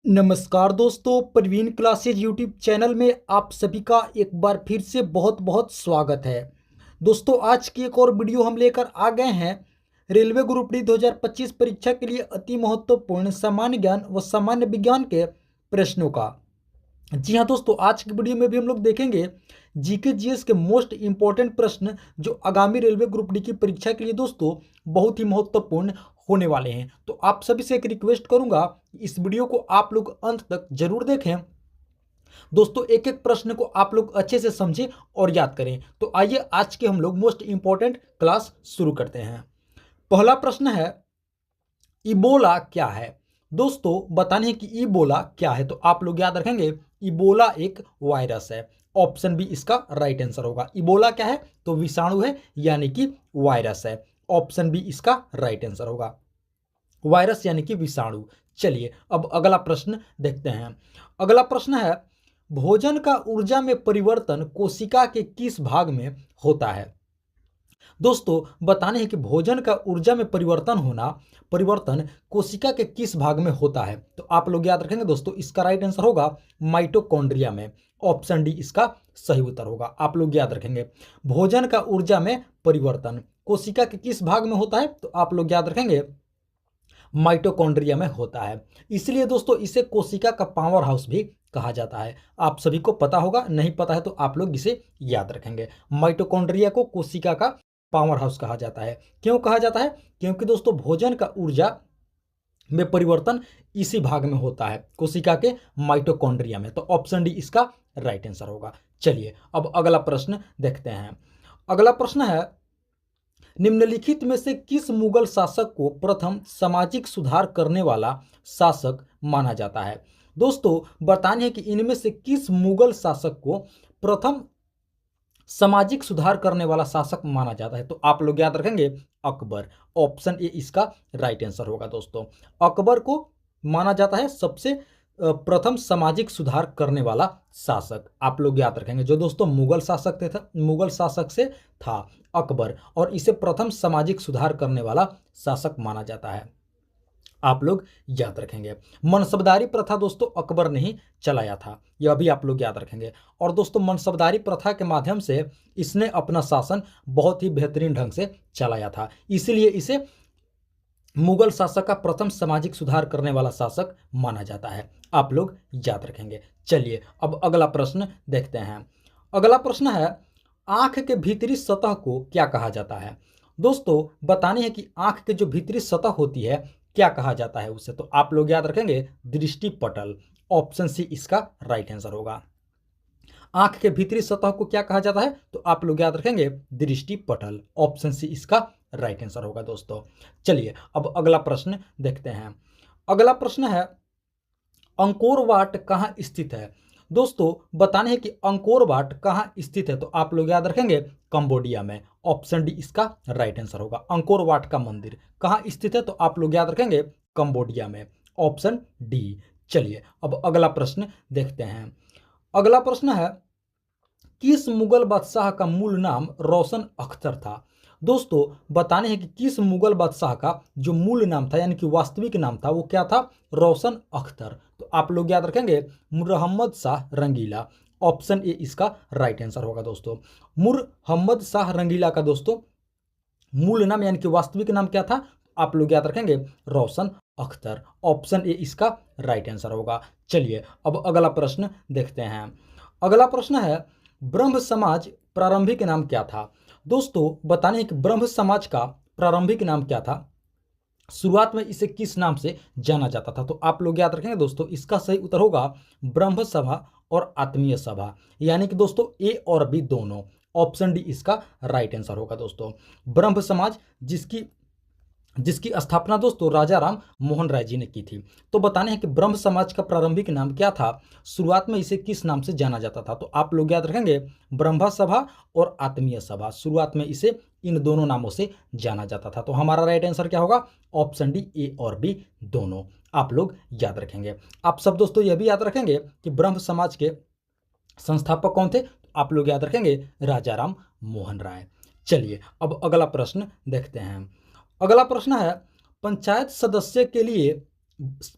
नमस्कार दोस्तों, Praveen classes YouTube channel में आप सभी का एक बार फिर से बहुत बहुत स्वागत है। दोस्तों, आज की एक और वीडियो हम लेकर आ गए हैं रेलवे ग्रुप डी 2025 परीक्षा के लिए अति महत्वपूर्ण सामान्य ज्ञान व सामान्य विज्ञान के प्रश्नों का। जी हाँ दोस्तों, आज की वीडियो में भी हम लोग देखेंगे जीके जीएस के मोस्ट इंपॉर्टेंट प्रश्न जो आगामी रेलवे ग्रुप डी की परीक्षा के लिए दोस्तों बहुत ही महत्वपूर्ण होने वाले हैं। तो आप सभी से एक रिक्वेस्ट करूंगा, इस वीडियो को आप लोग अंत तक जरूर देखें। दोस्तों, एक एक प्रश्न को आप लोग अच्छे से समझें और याद करें। तो आइए आज के हम लोग मोस्ट इंपॉर्टेंट क्लास शुरू करते हैं। पहला प्रश्न है, इबोला क्या है? दोस्तों, बताने हैं कि इबोला क्या है। तो आप लोग याद रखेंगे, इबोला एक वायरस है। ऑप्शन बी इसका राइट आंसर होगा। इबोला क्या है? तो विषाणु है, यानी कि वायरस है। ऑप्शन बी इसका राइट आंसर होगा, वायरस यानी कि विषाणु। चलिए अब अगला प्रश्न देखते हैं। अगला प्रश्न है, भोजन का ऊर्जा में परिवर्तन कोशिका के किस भाग में होता है? दोस्तों, बताने हैं कि भोजन का ऊर्जा में परिवर्तन कोशिका के किस भाग में होता है। तो आप लोग याद रखेंगे दोस्तों, इसका राइट आंसर होगा माइटोकॉन्ड्रिया में। ऑप्शन डी इसका सही उत्तर होगा। आप लोग याद रखेंगे, भोजन का ऊर्जा में परिवर्तन कोशिका के किस भाग में होता है। तो आप लोग याद रखेंगे, माइटोकॉन्ड्रिया में होता है। इसलिए दोस्तों इसे कोशिका का पावर हाउस भी कहा जाता है। आप सभी को पता होगा, नहीं पता है तो आप लोग इसे याद रखेंगे। माइटोकॉन्ड्रिया को कोशिका का पावर हाउस कहा जाता है। क्यों कहा जाता है? क्योंकि दोस्तों भोजन का ऊर्जा में परिवर्तन इसी भाग में होता है, कोशिका के माइटोकॉन्ड्रिया में। तो ऑप्शन डी इसका राइट आंसर होगा। चलिए अब अगला प्रश्न देखते हैं। अगला प्रश्न है, निम्नलिखित में से किस मुगल शासक को प्रथम सामाजिक सुधार करने वाला शासक माना जाता है? दोस्तों, बताने हैं कि इनमें से किस मुगल शासक को प्रथम सामाजिक सुधार करने वाला शासक माना जाता है। तो आप लोग याद रखेंगे, अकबर। ऑप्शन ए इसका राइट आंसर होगा। दोस्तों, अकबर को माना जाता है सबसे प्रथम सामाजिक सुधार करने वाला शासक। आप लोग याद रखेंगे, जो दोस्तों मुगल शासक से था अकबर, और इसे प्रथम सामाजिक सुधार करने वाला शासक माना जाता है। आप लोग याद रखेंगे, मनसबदारी प्रथा दोस्तों अकबर ने ही चलाया था, यह भी आप लोग याद रखेंगे। और दोस्तों मनसबदारी प्रथा के माध्यम से इसने अपना शासन बहुत ही बेहतरीन ढंग से चलाया था, इसीलिए इसे मुगल शासक का प्रथम सामाजिक सुधार करने वाला शासक माना जाता है। आप लोग याद रखेंगे। चलिए अब अगला प्रश्न देखते हैं। अगला प्रश्न है, आंख के भीतरी सतह को क्या कहा जाता है? दोस्तों, बताने हैं कि आंख के जो भीतरी सतह होती है क्या कहा जाता है उसे। तो आप लोग याद रखेंगे, दृष्टि पटल। ऑप्शन सी इसका राइट आंसर होगा। आंख के भीतरी सतह को क्या कहा जाता है? तो आप लोग याद रखेंगे, दृष्टि पटल। ऑप्शन सी इसका राइट आंसर होगा। दोस्तों, चलिए अब अगला प्रश्न देखते हैं। अगला प्रश्न है, अंकोर वाट कहाँ स्थित है? दोस्तों, बताने हैं कि अंकोर वाट कहाँ स्थित है। तो आप लोग याद रखेंगे, कंबोडिया में। ऑप्शन डी इसका राइट आंसर होगा। अंकोर वाट का मंदिर कहाँ स्थित है? तो आप लोग याद रखेंगे, कंबोडिया में। Option D. चलिए अब अगला प्रश्न देखते हैं। अगला प्रश्न है, किस मुगल बादशाह का मूल नाम रोशन अख्तर था? दोस्तों, बताने हैं कि किस मुगल बादशाह का जो मूल नाम था, यानी कि वास्तविक नाम था, वो क्या था? रोशन अख्तर। तो आप लोग याद रखेंगे, मुहम्मद शाह रंगीला। ऑप्शन ए इसका राइट आंसर होगा। दोस्तों, मुहम्मद शाह रंगीला का दोस्तों मूल नाम यानी कि वास्तविक नाम क्या था? आप लोग याद रखेंगे, रोशन अख्तर। ऑप्शन ए इसका राइट आंसर होगा। चलिए अब अगला प्रश्न देखते हैं। अगला प्रश्न है, ब्रह्म समाज प्रारंभिक नाम क्या था? दोस्तों, बताने हैं कि ब्रह्म समाज का प्रारंभिक नाम क्या था, शुरुआत में इसे किस नाम से जाना जाता था? तो आप लोग याद रखेंगे दोस्तों, इसका सही उत्तर होगा ब्रह्म सभा और आत्मीय सभा, यानी कि दोस्तों ए और बी दोनों। ऑप्शन डी इसका राइट आंसर होगा। दोस्तों, ब्रह्म समाज जिसकी जिसकी स्थापना दोस्तों राजा राम मोहन राय जी ने की थी। तो बताने हैं कि ब्रह्म समाज का प्रारंभिक नाम क्या था, शुरुआत में इसे किस नाम से जाना जाता था? तो आप लोग याद रखेंगे, ब्रह्म सभा और आत्मीय सभा, शुरुआत में इसे इन दोनों नामों से जाना जाता था। तो हमारा राइट आंसर क्या होगा? ऑप्शन डी, ए और बी दोनों। आप लोग याद रखेंगे। आप सब दोस्तों यह भी याद रखेंगे कि ब्रह्म समाज के संस्थापक कौन थे? आप लोग याद रखेंगे, राजा राम मोहन राय। चलिए अब अगला प्रश्न देखते हैं। अगला प्रश्न है, पंचायत सदस्य के लिए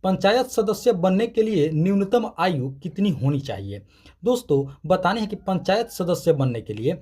पंचायत सदस्य बनने के लिए न्यूनतम आयु कितनी होनी चाहिए? दोस्तों बताने हैं कि पंचायत सदस्य बनने के लिए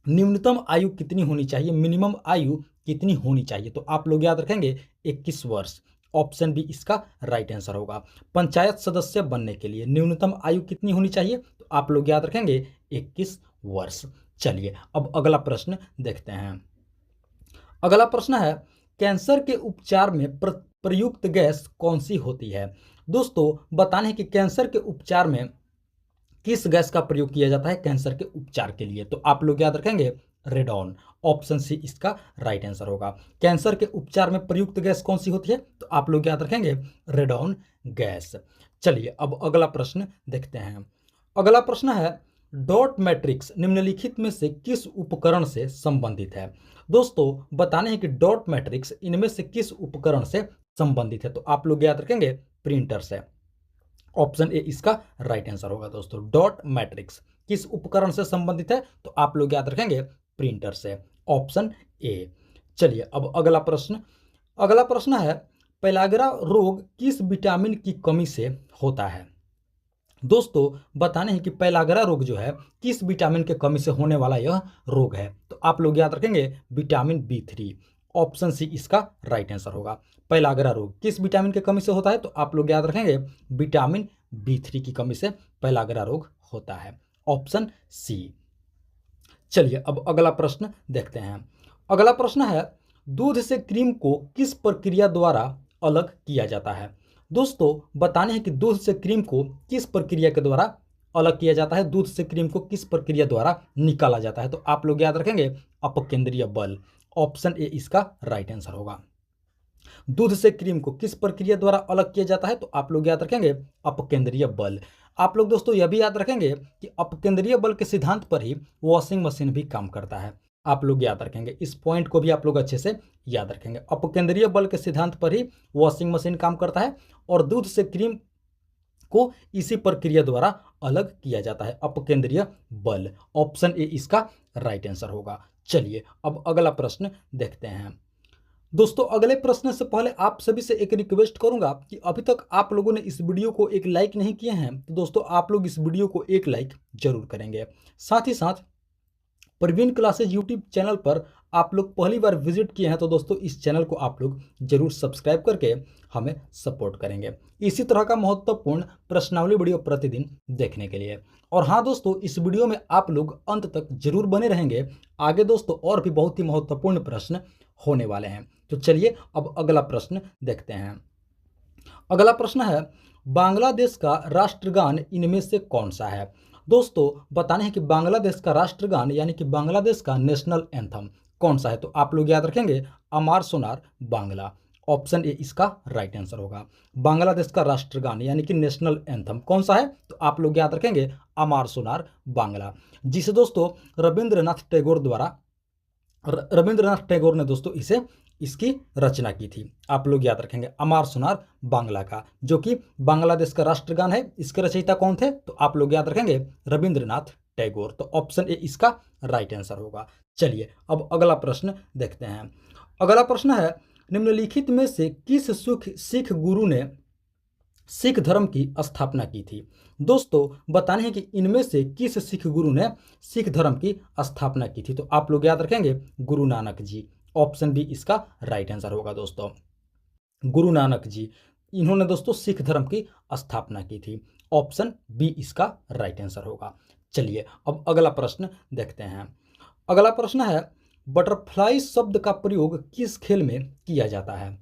न्यूनतम आयु कितनी होनी चाहिए, मिनिमम आयु कितनी होनी चाहिए? तो आप लोग याद रखेंगे 21 वर्ष। ऑप्शन बी इसका राइट आंसर होगा। पंचायत सदस्य बनने के लिए न्यूनतम आयु कितनी होनी चाहिए? तो आप लोग याद रखेंगे 21 वर्ष। चलिए अब अगला प्रश्न देखते हैं। अगला प्रश्न है, कैंसर के उपचार में प्रयुक्त गैस कौन सी होती है? दोस्तों बताने हैं कि कैंसर के उपचार में किस गैस का प्रयोग किया जाता है कैंसर के उपचार के लिए? तो आप लोग याद रखेंगे रेडॉन। ऑप्शन सी इसका राइट आंसर होगा। कैंसर के उपचार में प्रयुक्त गैस कौन सी होती है? तो आप लोग याद रखेंगे रेडॉन गैस। चलिए अब अगला प्रश्न देखते हैं। अगला प्रश्न है, डॉट मैट्रिक्स निम्नलिखित में से किस उपकरण से संबंधित है? दोस्तों बताने हैं कि डॉट मैट्रिक्स इनमें से किस उपकरण से संबंधित है? तो आप लोग याद रखेंगे प्रिंटर से। ऑप्शन ए इसका राइट आंसर होगा। दोस्तों डॉट मैट्रिक्स किस उपकरण से संबंधित है? तो आप लोग याद रखेंगे प्रिंटर से। Option A. चलिए अब अगला प्रश्न। अगला प्रश्न है, पेलाग्रा रोग किस विटामिन की कमी से होता है? दोस्तों बताने हैं कि पेलाग्रा रोग जो है किस विटामिन के कमी से होने वाला यह रोग है? तो आप लोग याद रखेंगे विटामिन B3। ऑप्शन सी इसका राइट आंसर होगा। पेलाग्रा रोग किस विटामिन के कमी से होता है? तो आप लोग याद रखेंगे विटामिन B3 की कमी से पेलाग्रा रोग होता है। Option C. चलिए अब अगला प्रश्न देखते हैं। अगला प्रश्न है, दूध से क्रीम को किस प्रक्रिया द्वारा अलग किया जाता है? दोस्तों बताने हैं कि दूध से क्रीम को किस प्रक्रिया के द्वारा अलग किया जाता है, दूध से क्रीम को किस प्रक्रिया द्वारा निकाला जाता है? तो आप लोग याद रखेंगे अपकेंद्रीय बल। ऑप्शन ए इसका राइट आंसर होगा। दूध से क्रीम को किस प्रक्रिया द्वारा अलग किया जाता है? तो आप लोग याद रखेंगे अपकेंद्रीय बल। आप लोग दोस्तों यह भी याद रखेंगे कि अपकेंद्रीय बल के सिद्धांत पर ही वॉशिंग मशीन भी काम करता है। आप लोग याद रखेंगे, इस पॉइंट को भी आप लोग अच्छे से याद रखेंगे। अपकेंद्रीय बल के सिद्धांत पर ही वॉशिंग मशीन काम करता है और दूध से क्रीम को इसी प्रक्रिया द्वारा अलग किया जाता है, अपकेंद्रीय बल। ऑप्शन ए इसका राइट आंसर होगा। चलिए अब अगला प्रश्न देखते हैं। दोस्तों अगले प्रश्न से पहले आप सभी से एक रिक्वेस्ट करूंगा कि अभी तक आप लोगों ने इस वीडियो को एक लाइक नहीं किए हैं तो दोस्तों आप लोग इस वीडियो को एक लाइक जरूर करेंगे। साथ ही साथ प्रवीण क्लासेज यूट्यूब चैनल पर आप लोग पहली बार विजिट किए हैं तो दोस्तों इस चैनल को आप लोग जरूर सब्सक्राइब करके हमें सपोर्ट करेंगे इसी तरह का महत्वपूर्ण प्रश्नावली वीडियो प्रतिदिन देखने के लिए। और हाँ दोस्तों इस वीडियो में आप लोग अंत तक जरूर बने रहेंगे, आगे दोस्तों और भी बहुत ही महत्वपूर्ण प्रश्न होने वाले हैं। तो चलिए अब अगला प्रश्न देखते हैं। अगला प्रश्न है, बांग्लादेश का राष्ट्रगान इनमें से कौन सा है? दोस्तों बताने हैं कि बांग्लादेश का राष्ट्रगान यानी कि बांग्लादेश का नेशनल एंथम कौन सा है? तो आप लोग याद रखेंगे अमार सोनार बांग्ला। ऑप्शन ए इसका राइट आंसर होगा। बांग्लादेश का राष्ट्रगान यानी कि नेशनल एंथम कौन सा है? तो आप लोग याद रखेंगे अमार सोनार बांग्ला, जिसे दोस्तों रविंद्रनाथ टैगोर ने दोस्तों इसकी रचना की थी। आप लोग याद रखेंगे अमार सोनार बांग्ला का, जो कि बांग्लादेश का राष्ट्रगान है। इसके रचयिता कौन थे? तो आप लोग याद रखेंगे रविंद्रनाथ टैगोर। तो ऑप्शन ए इसका राइट आंसर होगा। चलिए अब अगला प्रश्न देखते हैं। अगला प्रश्न है, निम्नलिखित में से किस सिख गुरु ने सिख धर्म की स्थापना की थी? दोस्तों बताने हैं कि इनमें से किस सिख गुरु ने सिख धर्म की स्थापना की थी? तो आप लोग याद रखेंगे गुरु नानक जी। ऑप्शन बी इसका राइट आंसर होगा। दोस्तों गुरु नानक जी, इन्होंने दोस्तों सिख धर्म की स्थापना की थी। ऑप्शन बी इसका राइट आंसर होगा। चलिए अब अगला प्रश्न देखते हैं। अगला प्रश्न है, बटरफ्लाई शब्द का प्रयोग किस खेल में किया जाता है?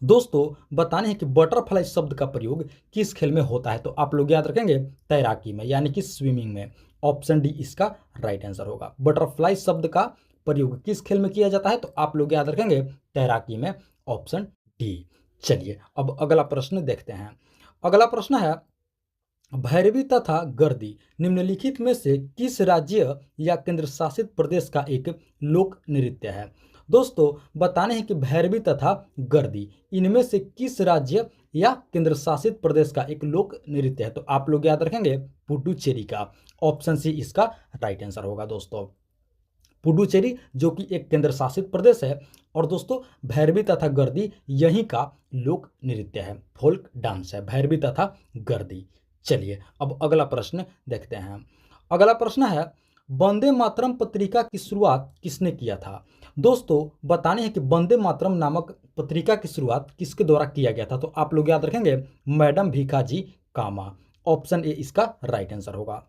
दोस्तों बताने हैं कि बटरफ्लाई शब्द का प्रयोग किस खेल में होता है? तो आप लोग याद रखेंगे तैराकी में यानी कि स्विमिंग में। ऑप्शन डी इसका राइट आंसर होगा। बटरफ्लाई शब्द का प्रयोग किस खेल में किया जाता है? तो आप लोग याद रखेंगे तैराकी में। Option D. चलिए अब अगला प्रश्न देखते हैं। अगला प्रश्न है, भैरवी तथा गर्दी निम्नलिखित में से किस राज्य या केंद्र शासित प्रदेश का एक लोक नृत्य है? दोस्तों बताने हैं कि भैरवी तथा गर्दी इनमें से किस राज्य या केंद्र शासित प्रदेश का एक लोक नृत्य है? तो आप लोग याद रखेंगे पुडुचेरी का। ऑप्शन सी इसका राइट आंसर होगा। दोस्तों पुडुचेरी जो कि एक केंद्र शासित प्रदेश है। और दोस्तों भैरवी तथा गर्दी यहीं का लोक नृत्य है, फोल्क डांस है भैरवी तथा गर्दी। चलिए अब अगला प्रश्न देखते हैं। अगला प्रश्न है वंदे मातरम पत्रिका की शुरुआत किसने किया था। दोस्तों बताने हैं कि वंदे मातरम नामक पत्रिका की शुरुआत किसके द्वारा किया गया था। तो आप लोग याद रखेंगे madam Bhikaji Cama. Option A इसका राइट आंसर होगा।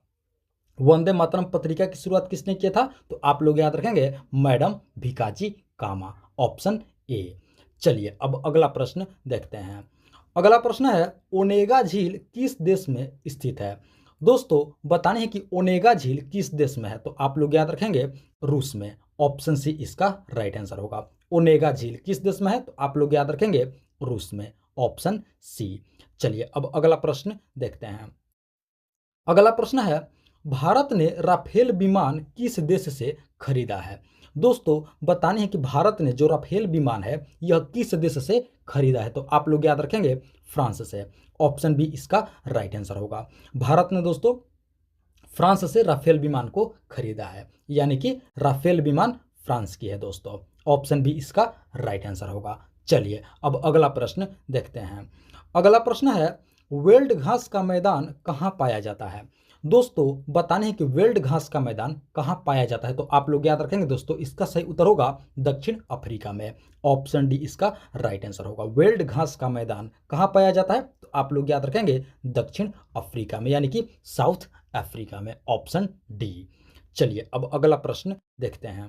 वंदे मातरम पत्रिका की शुरुआत किसने किया था। तो आप लोग याद रखेंगे madam Bhikaji Cama. Option A. चलिए अब अगला प्रश्न देखते हैं। अगला प्रश्न है ओनेगा झील किस देश में स्थित है। दोस्तों बताने हैं कि ओनेगा झील किस देश में है। तो आप लोग याद रखेंगे रूस में। ऑप्शन सी इसका राइट आंसर होगा। ओनेगा झील किस देश में है। तो आप लोग याद रखेंगे रूस में। Option C. चलिए अब अगला प्रश्न देखते हैं। अगला प्रश्न है भारत ने राफेल विमान किस देश से खरीदा है। दोस्तों बताने हैं कि भारत ने जो राफेल विमान है यह किस देश से खरीदा है। तो आप लोग याद रखेंगे फ्रांस से। ऑप्शन बी इसका राइट आंसर होगा। भारत ने दोस्तों फ्रांस से राफेल विमान को खरीदा है, यानी कि राफेल विमान फ्रांस की है दोस्तों। ऑप्शन बी इसका राइट आंसर होगा। चलिए अब अगला प्रश्न देखते हैं। अगला प्रश्न है वेल्ड घास का मैदान कहाँ पाया जाता है। दोस्तों बताने हैं कि वेल्ड घास का मैदान कहाँ पाया जाता है। तो आप लोग याद रखेंगे दोस्तों इसका सही उत्तर होगा दक्षिण अफ्रीका में। ऑप्शन डी इसका राइट आंसर होगा। वेल्ड घास का मैदान कहाँ पाया जाता है। तो आप लोग याद रखेंगे दक्षिण अफ्रीका में, यानी कि साउथ अफ्रीका में। Option D. चलिए अब अगला प्रश्न देखते हैं।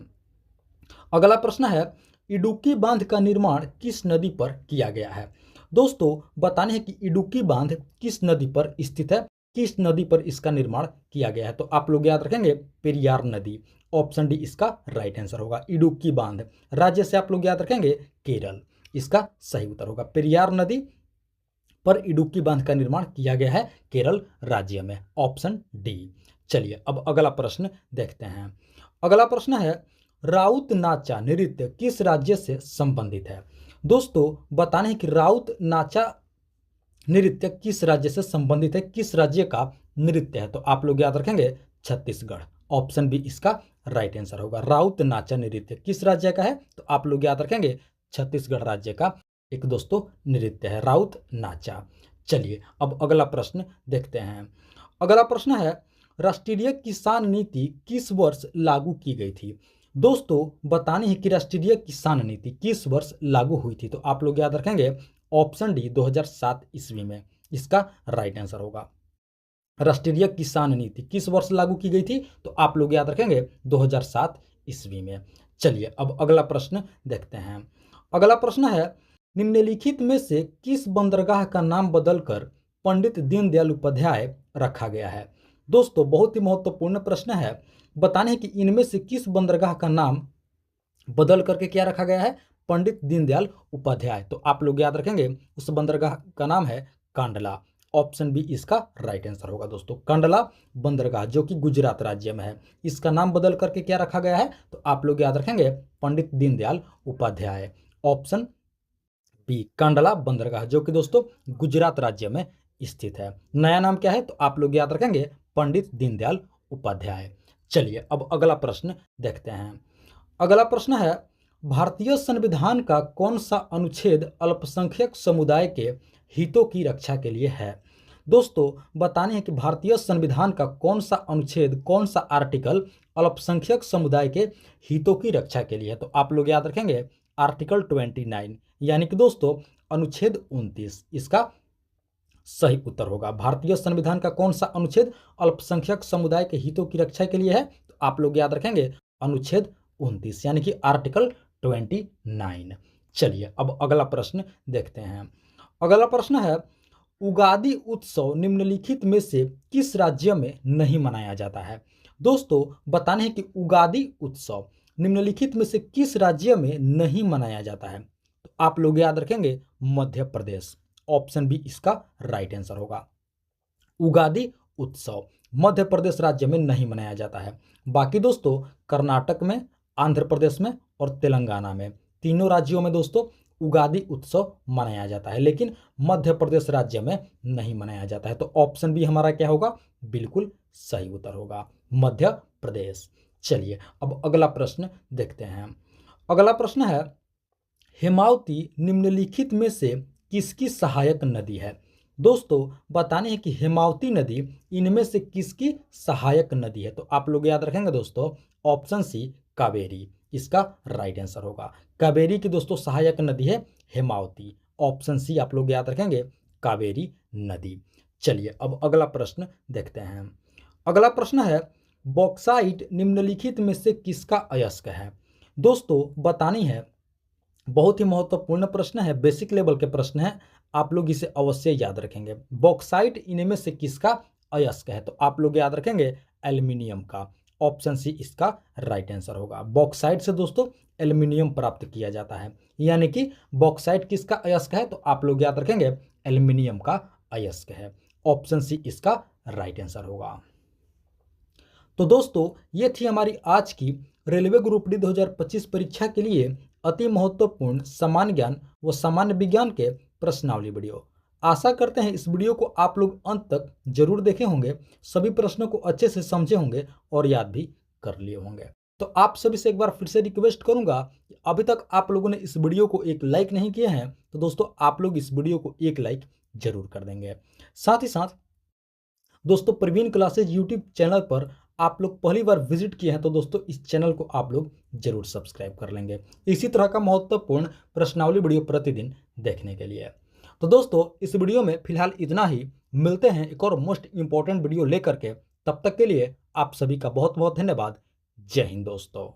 अगला प्रश्न है इडुक्की बांध का निर्माण किस नदी पर किया गया है। दोस्तों बताने हैं कि इडुक्की बांध किस नदी पर स्थित है, किस नदी पर इसका निर्माण किया गया है। तो आप लोग याद रखेंगे पेरियार नदी। ऑप्शन डी इसका राइट आंसर होगा। इडुक्की बांध राज्य से आप लोग याद रखेंगे केरल। इसका सही उत्तर होगा पेरियार नदी पर इडुक्की बांध का निर्माण किया गया है केरल राज्य में। Option D. चलिए अब अगला प्रश्न देखते हैं। अगला प्रश्न है राउत नाचा नृत्य किस राज्य से संबंधित है। दोस्तों बताने हैं कि राउत नाचा नृत्य किस राज्य से संबंधित है, किस राज्य का नृत्य है। तो आप लोग याद रखेंगे छत्तीसगढ़। ऑप्शन बी इसका राइट आंसर होगा। राउत नाचा नृत्य किस राज्य का है। तो आप लोग याद रखेंगे छत्तीसगढ़ राज्य का एक दोस्तों नृत्य है राउत नाचा। चलिए अब अगला प्रश्न देखते हैं। अगला प्रश्न है राष्ट्रीय किसान नीति किस वर्ष लागू की गई थी। दोस्तों बताने हैं कि राष्ट्रीय किसान नीति किस वर्ष लागू हुई थी। तो आप लोग याद रखेंगे ऑप्शन डी 2007 ईस्वी में। इसका राइट आंसर होगा। राष्ट्रीय किसान नीति किस वर्ष लागू की गई थी। तो आप लोग याद रखेंगे 2007 ईस्वी में। चलिए अब अगला प्रश्न देखते हैं। अगला प्रश्न है निम्नलिखित में से किस बंदरगाह का नाम बदलकर पंडित दीनदयाल उपाध्याय रखा गया है। दोस्तों बहुत ही महत्वपूर्ण प्रश्न है। बताने हैं कि इनमें से किस बंदरगाह का नाम बदल करके क्या रखा गया है, पंडित दीनदयाल उपाध्याय। तो आप लोग याद रखेंगे उस बंदरगाह का नाम है कांडला। ऑप्शन बी इसका राइट आंसर होगा दोस्तों। कांडला बंदरगाह जो कि गुजरात राज्य में है, इसका नाम बदल करके क्या रखा गया है। तो आप लोग याद रखेंगे पंडित दीनदयाल उपाध्याय। ऑप्शन बी कांडला बंदरगाह जो कि दोस्तों गुजरात राज्य में स्थित है। नया नाम क्या है। तो आप लोग याद रखेंगे पंडित दीनदयाल उपाध्याय। चलिए अब अगला प्रश्न देखते हैं। अगला प्रश्न है भारतीय संविधान का कौन सा अनुच्छेद अल्पसंख्यक समुदाय के हितों की रक्षा के लिए है। दोस्तों बताने हैं कि भारतीय संविधान का कौन सा अनुच्छेद, कौन सा आर्टिकल अल्पसंख्यक समुदाय के हितों की रक्षा के लिए है। तो आप लोग याद रखेंगे आर्टिकल 29, यानी कि दोस्तों अनुच्छेद 29 इसका सही उत्तर होगा। भारतीय संविधान का कौन सा अनुच्छेद अल्पसंख्यक समुदाय के हितों की रक्षा के लिए है। तो आप लोग याद रखेंगे अनुच्छेद 29 यानी कि आर्टिकल 29। चलिए अब अगला प्रश्न देखते हैं। अगला प्रश्न है उगादि उत्सव निम्नलिखित में से किस राज्य में नहीं मनाया जाता है। दोस्तों बताने हैं कि उगादि उत्सव निम्नलिखित में से किस राज्य में नहीं मनाया जाता है। तो आप लोग याद रखेंगे मध्य प्रदेश। ऑप्शन बी इसका राइट आंसर होगा। उगादि उत्सव मध्य प्रदेश राज्य में नहीं मनाया जाता है। बाकी दोस्तों कर्नाटक में, आंध्र प्रदेश में और तेलंगाना में, तीनों राज्यों में दोस्तों उगादि उत्सव मनाया जाता है, लेकिन मध्य प्रदेश राज्य में नहीं मनाया जाता है। तो ऑप्शन बी हमारा क्या होगा, बिल्कुल सही उत्तर होगा मध्य प्रदेश। चलिए अब अगला प्रश्न देखते हैं। अगला प्रश्न है, हेमावती निम्नलिखित में से किसकी सहायक नदी है? दोस्तों बताने है कि हेमावती नदी इनमें से किसकी सहायक नदी है? तो आप लोग याद रखेंगे दोस्तों, ऑप्शन सी कावेरी इसका राइट आंसर होगा। कावेरी की दोस्तों सहायक नदी है हेमावती। ऑप्शन सी आप लोग याद रखेंगे, कावेरी नदी। चलिए अब अगला प्रश्न देखते हैं। अगला प्रश्न है, बॉक्साइट निम्नलिखित में से किसका अयस्क है? दोस्तों बतानी है, बहुत ही महत्वपूर्ण प्रश्न है, बेसिक लेवल के प्रश्न है, आप लोग इसे अवश्य याद रखेंगे। बॉक्साइट इनमें से किसका अयस्क है? तो आप लोग याद रखेंगे एल्यूमिनियम का। ऑप्शन सी इसका राइट आंसर होगा। बॉक्साइट से दोस्तों एल्यूमिनियम प्राप्त किया जाता है, यानी कि बॉक्साइट किसका अयस्क है? तो आप लोग याद रखेंगे एल्यूमिनियम का अयस्क है। ऑप्शन सी इसका राइट आंसर होगा। तो दोस्तों ये थी हमारी आज की रेलवे ग्रुप डी 2025 परीक्षा के लिए अति महत्वपूर्ण सामान्य ज्ञान व सामान्य विज्ञान के प्रश्नावली वीडियो। आशा करते हैं इस वीडियो को आप लोग अंत तक जरूर देखे होंगे, सभी प्रश्नों को अच्छे से समझे होंगे और याद भी कर लिए होंगे। तो आप सभी से एक बार फिर से रिक्वेस्ट करूंगा कि अभी तक आप लोगों ने इस वीडियो को एक लाइक नहीं किए हैं तो दोस्तों आप लोग इस वीडियो को एक लाइक जरूर कर देंगे। साथ ही साथ दोस्तों प्रवीण क्लासेज यूट्यूब चैनल पर आप लोग पहली बार विजिट किए हैं तो दोस्तों इस चैनल को आप लोग जरूर सब्सक्राइब कर लेंगे इसी तरह का महत्वपूर्ण प्रश्नावली वीडियो प्रतिदिन देखने के लिए। तो दोस्तों इस वीडियो में फिलहाल इतना ही, मिलते हैं एक और मोस्ट इंपॉर्टेंट वीडियो लेकर के। तब तक के लिए आप सभी का बहुत बहुत धन्यवाद। जय हिंद दोस्तों।